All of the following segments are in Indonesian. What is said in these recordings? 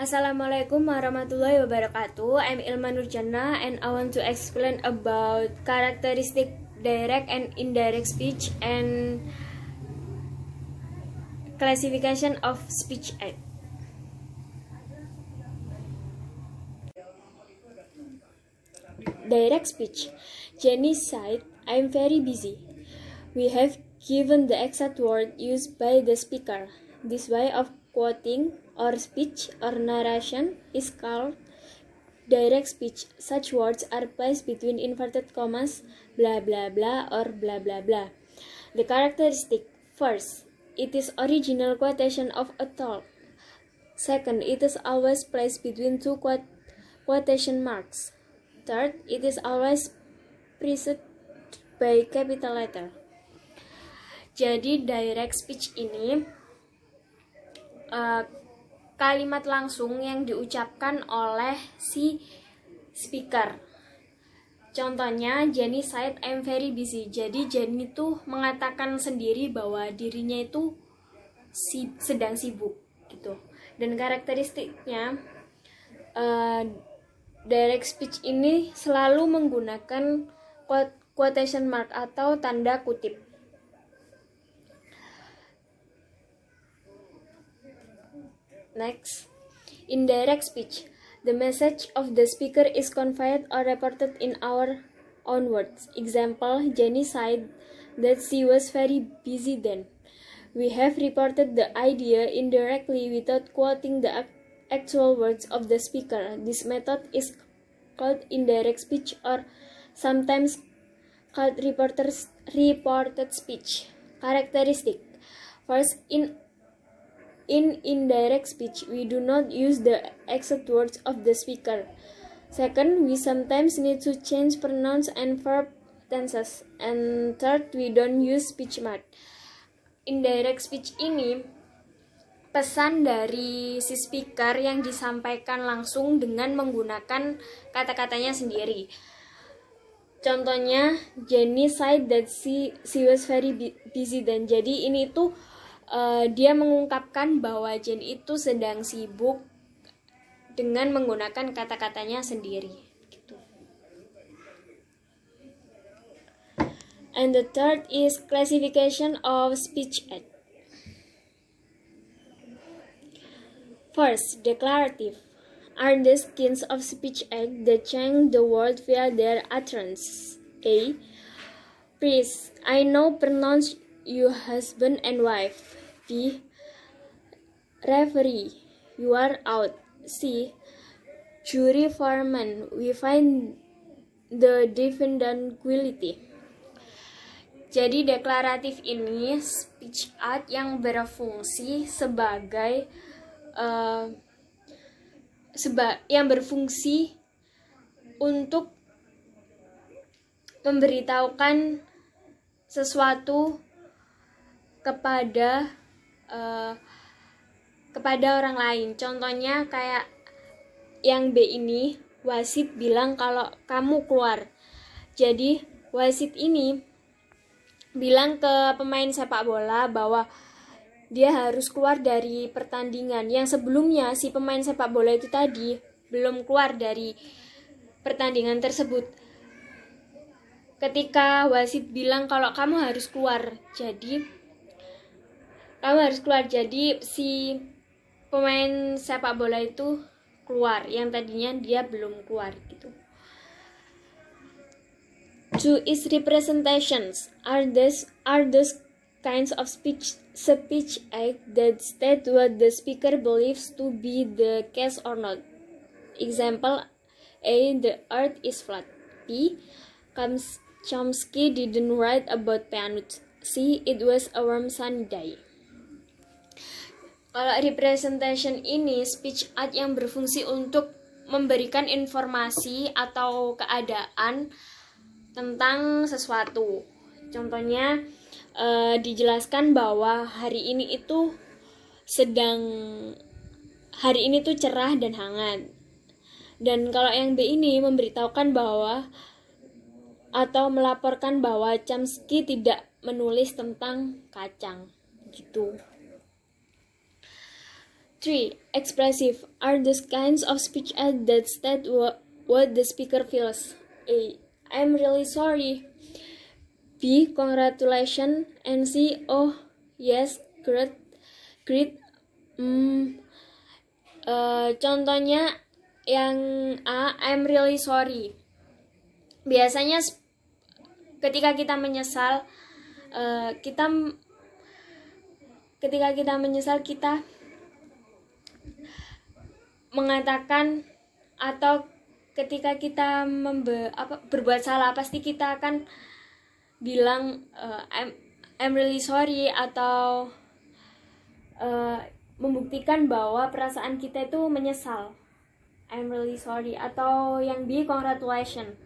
Assalamualaikum warahmatullahi wabarakatuh. I'm Ilma Nurjana and I want to explain about characteristic direct and indirect speech and classification of speech act. Direct speech. Jenny said, "I'm very busy." We have given the exact word used by the speaker. This way of quoting or speech or narration is called direct speech. Such words are placed between inverted commas, blah blah blah or blah blah blah. The characteristic: first, it is original quotation of a thought. Second, it is always placed between two quotation marks. Third, it is always preceded by capital letter. Jadi direct speech ini kalimat langsung yang diucapkan oleh si speaker. Contohnya, Jenny said I'm very busy. Jadi Jenny tuh mengatakan sendiri bahwa dirinya itu sedang sibuk gitu. Dan karakteristiknya direct speech ini selalu menggunakan quotation mark atau tanda kutip. Next, indirect speech. The message of the speaker is conveyed or reported in our own words. Example, Jenny said that she was very busy then. We have reported the idea indirectly without quoting the actual words of the speaker. This method is called indirect speech or sometimes called reported speech. Characteristic. First, in indirect speech, we do not use the exact words of the speaker. Second, we sometimes need to change pronouns and verb tenses. And third, we don't use speech mark. Indirect speech ini pesan dari si speaker yang disampaikan langsung dengan menggunakan kata-katanya sendiri. Contohnya, Jenny said that she was very busy then. Jadi ini tuh dia mengungkapkan bahwa Jenny itu sedang sibuk dengan menggunakan kata-katanya sendiri. Gitu. And the third is classification of speech act. First, declarative are the kinds of speech act that change the word via their utterance. A. Please, I now pronounce you husband and wife. B. Referee, you are out. C. Jury foreman, we find the defendant guilty. Jadi deklaratif ini speech act yang berfungsi sebagai yang berfungsi untuk memberitahukan sesuatu kepada orang lain. Contohnya kayak yang B ini, wasit bilang kalau kamu keluar. Jadi wasit ini bilang ke pemain sepak bola bahwa dia harus keluar dari pertandingan. Yang sebelumnya si pemain sepak bola itu tadi belum keluar dari pertandingan tersebut. Ketika wasit bilang kalau kamu harus keluar, jadi si pemain sepak bola itu keluar, yang tadinya dia belum keluar gitu. Two is representations are those kinds of speech act that state what the speaker believes to be the case or not. Example, A. The earth is flat. B. Chomsky didn't write about peanuts. C. It was a warm sunny day. Kalau representation ini speech act yang berfungsi untuk memberikan informasi atau keadaan tentang sesuatu. Contohnya dijelaskan bahwa hari ini tuh cerah dan hangat. Dan kalau yang B ini memberitahukan bahwa atau melaporkan bahwa Chomsky tidak menulis tentang kacang gitu. 3. Expressive are those kinds of speech aids that state what the speaker feels. A. I'm really sorry. B. Congratulations. And C. Oh, yes, great. Contohnya yang A, I'm really sorry. Biasanya ketika kita menyesal, kita mengatakan, atau ketika kita berbuat salah, pasti kita akan bilang I'm really sorry, atau membuktikan bahwa perasaan kita itu menyesal. I'm really sorry. Atau yang B, congratulations.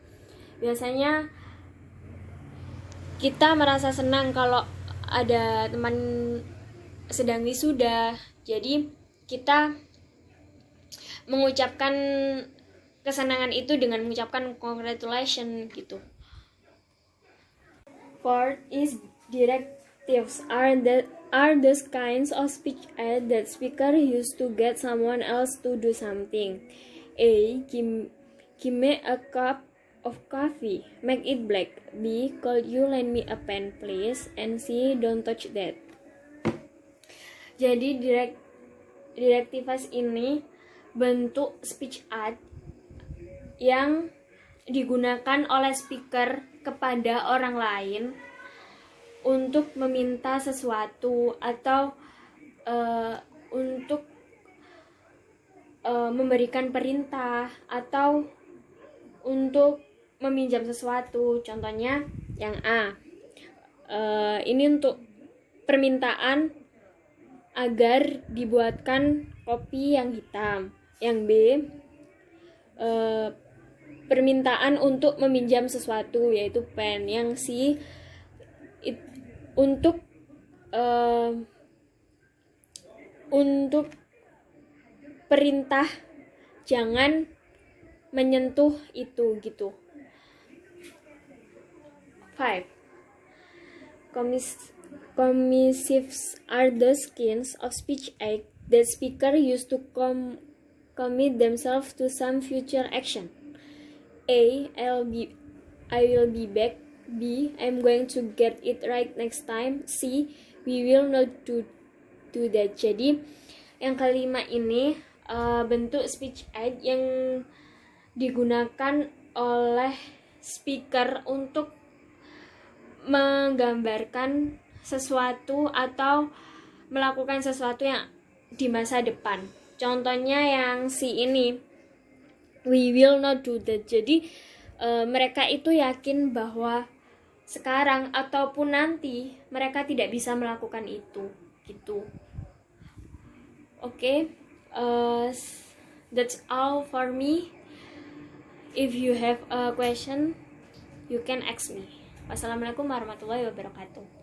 Biasanya kita merasa senang kalau ada teman sedang wisuda, jadi kita mengucapkan kesenangan itu dengan mengucapkan congratulations gitu. Fourth is directives are those kinds of speech aids that speaker use to get someone else to do something. A. Give me a cup of coffee. Make it black. B. Could you lend me a pen, please? And C. Don't touch that. Jadi directives ini bentuk speech aid yang digunakan oleh speaker kepada orang lain untuk meminta sesuatu, atau untuk memberikan perintah, atau untuk meminjam sesuatu. Contohnya yang A, ini untuk permintaan agar dibuatkan kopi yang hitam. Yang B, permintaan untuk meminjam sesuatu, yaitu pen. Yang C, untuk perintah jangan menyentuh itu gitu. 5. Commissives are the kinds of speech aid that speaker use to commit themselves to some future action. A. I will be back. B. I'm going to get it right next time. C. We will not do that. Jadi yang kelima ini bentuk speech aid yang digunakan oleh speaker untuk menggambarkan sesuatu atau melakukan sesuatu yang di masa depan. Contohnya yang C ini, we will not do that. Jadi mereka itu yakin bahwa sekarang ataupun nanti mereka tidak bisa melakukan itu gitu. Oke, that's all for me. If you have a question, you can ask me. Wassalamualaikum warahmatullahi wabarakatuh.